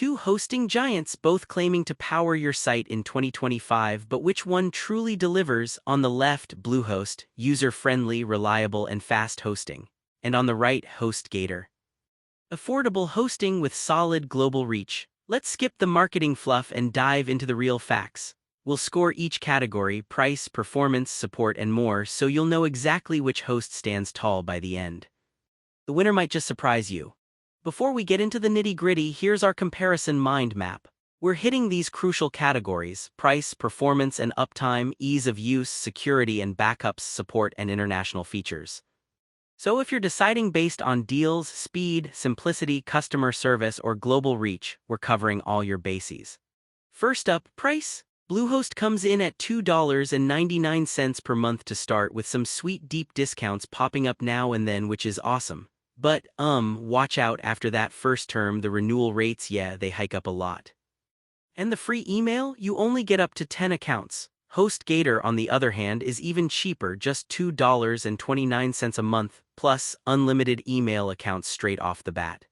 two hosting giants both claiming to power your site in 2025, but which one truly delivers? On the left, Bluehost, user-friendly, reliable, and fast hosting. And on the right, HostGator, affordable hosting with solid global reach. Let's skip the marketing fluff and dive into the real facts. We'll score each category, price, performance, support, and more, so you'll know exactly which host stands tall by the end. The winner might just surprise you. Before we get into the nitty-gritty, here's our comparison mind map. We're hitting these crucial categories: price, performance and uptime, ease of use, security and backups, support, and international features. So if you're deciding based on deals, speed, simplicity, customer service, or global reach, we're covering all your bases. First up, price. Bluehost comes in at $2.99 per month to start, with some sweet deep discounts popping up now and then, which is awesome. But, watch out after that first term, the renewal rates, they hike up a lot. And the free email, you only get up to 10 accounts. HostGator, on the other hand, is even cheaper, just $2.29 a month, plus unlimited email accounts straight off the bat.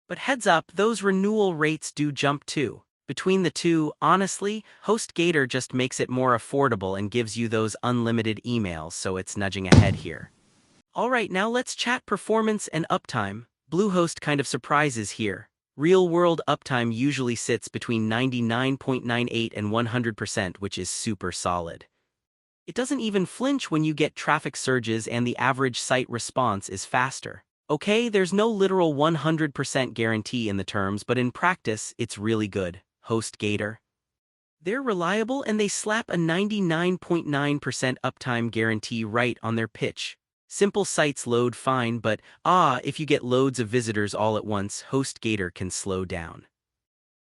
But heads up, those renewal rates do jump too. Between the two, honestly, HostGator just makes it more affordable and gives you those unlimited emails, so it's nudging ahead here. Alright, now let's chat performance and uptime. Bluehost kind of surprises here. Real-world uptime usually sits between 99.98 and 100%, which is super solid. It doesn't even flinch when you get traffic surges, and the average site response is faster. Okay, there's no literal 100% guarantee in the terms, but in practice, it's really good. HostGator, they're reliable and they slap a 99.9% uptime guarantee right on their pitch. Simple sites load fine, but if you get loads of visitors all at once, HostGator can slow down.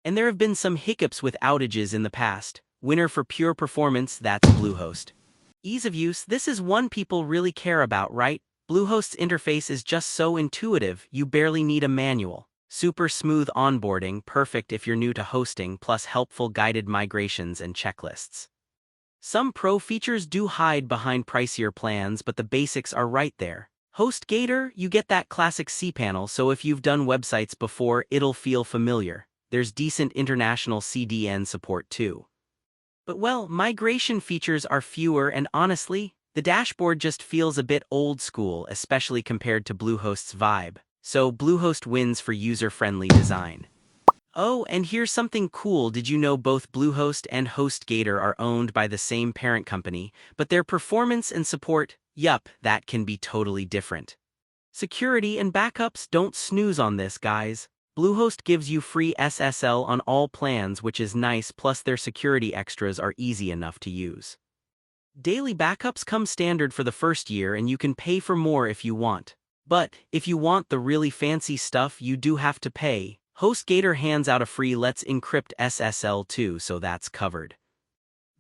And there have been some hiccups with outages in the past. Winner for pure performance, that's Bluehost. Ease of use, this is one people really care about, right? Bluehost's interface is just so intuitive, you barely need a manual. Super smooth onboarding, perfect if you're new to hosting, plus helpful guided migrations and checklists. Some pro features do hide behind pricier plans, but the basics are right there. HostGator, you get that classic cPanel, so if you've done websites before, it'll feel familiar. There's decent international CDN support too. But migration features are fewer, and honestly, the dashboard just feels a bit old school, especially compared to Bluehost's vibe. So Bluehost wins for user-friendly design. Oh, and here's something cool. Did you know both Bluehost and HostGator are owned by the same parent company, but their performance and support, that can be totally different. Security and backups, don't snooze on this, guys. Bluehost gives you free SSL on all plans, which is nice, plus their security extras are easy enough to use. Daily backups come standard for the first year, and you can pay for more if you want. But if you want the really fancy stuff, you do have to pay. HostGator hands out a free Let's Encrypt SSL too, so that's covered.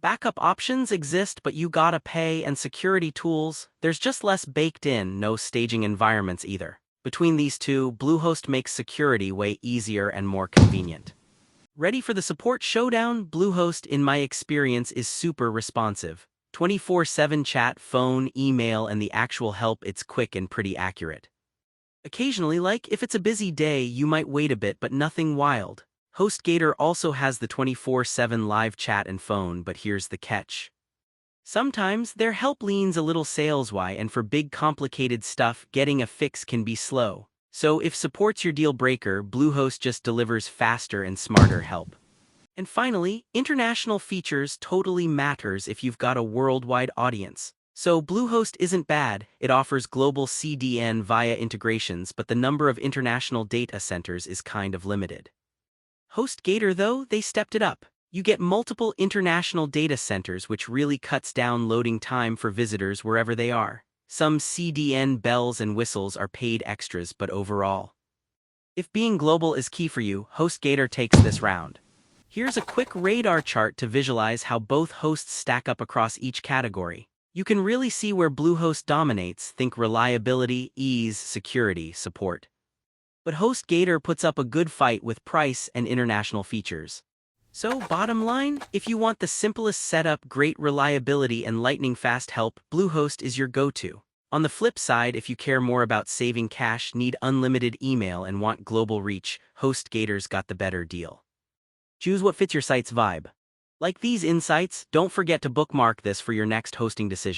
Backup options exist, but you gotta pay, and security tools, there's just less baked in, no staging environments either. Between these two, Bluehost makes security way easier and more convenient. Ready for the support showdown? Bluehost, in my experience, is super responsive. 24/7 chat, phone, email, and the actual help, it's quick and pretty accurate. Occasionally, if if it's a busy day, you might wait a bit, but nothing wild. HostGator also has the 24/7 live chat and phone, but here's the catch. Sometimes their help leans a little sales-y, and for big complicated stuff, getting a fix can be slow. So if support's your deal breaker, Bluehost just delivers faster and smarter help. And finally, international features totally matters if you've got a worldwide audience. So Bluehost isn't bad, it offers global CDN via integrations, but the number of international data centers is kind of limited. HostGator, though, they stepped it up. You get multiple international data centers, which really cuts down loading time for visitors wherever they are. Some CDN bells and whistles are paid extras, but overall, if being global is key for you, HostGator takes this round. Here's a quick radar chart to visualize how both hosts stack up across each category. You can really see where Bluehost dominates, think reliability, ease, security, support. But HostGator puts up a good fight with price and international features. So bottom line, if you want the simplest setup, great reliability, and lightning-fast help, Bluehost is your go-to. On the flip side, if you care more about saving cash, need unlimited email, and want global reach, HostGator's got the better deal. Choose what fits your site's vibe. Like these insights, don't forget to bookmark this for your next hosting decision.